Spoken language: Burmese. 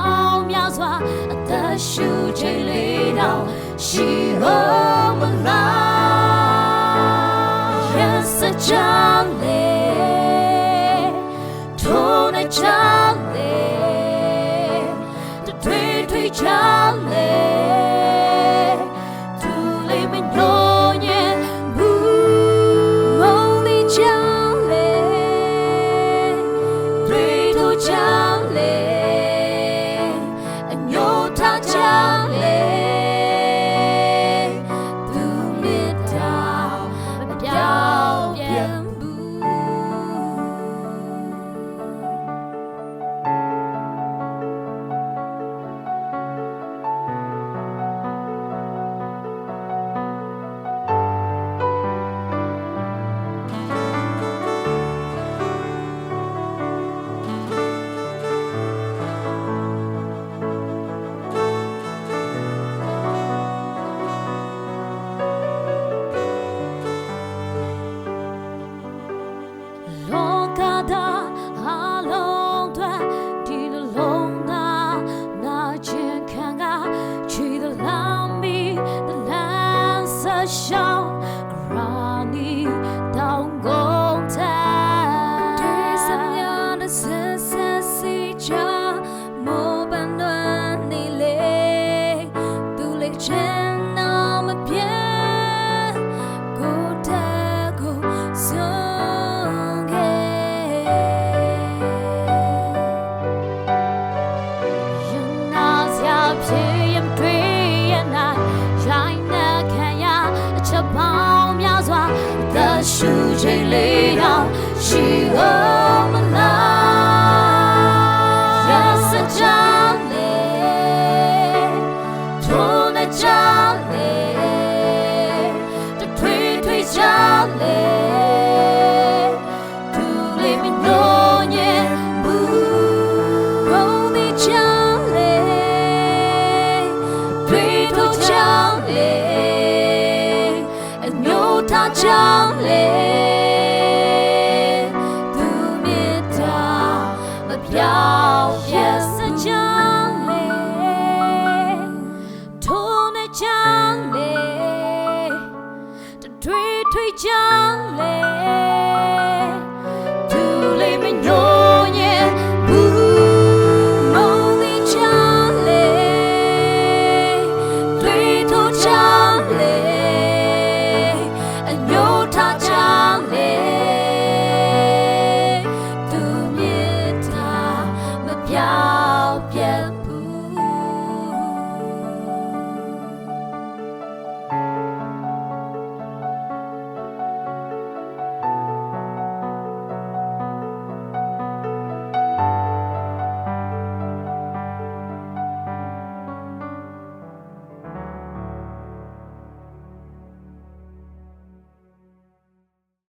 ပေါင်းများစွာအသက်ရှူချိန်လေးတော့ရှိတော်မလားရက်စကြောင်းလေးထိုးနေချလေးထွေချလေးသူလေးမညိုညင်ဘူးမုံလေးချလေးတွေထိုးချလေးအညိုထားချလေးသူမြတ်တာမပြောင်းပြန်ရှောင်းဂရာနီတောင်ကုန်တဲ့ဒီစမြတဲ့ဆက်စီချာမောပန်နွမ်းနေလေသူလေးချင်နာမပြဲကိုတဲ့ကိုဆုံးခဲ့ရင်နာစရာဖြစ်ရင်တွေ့ရနိုင်ရိုင်းချက်ပေါင်းများစွာသက်ရှူချိန်လေးတော့ရှိ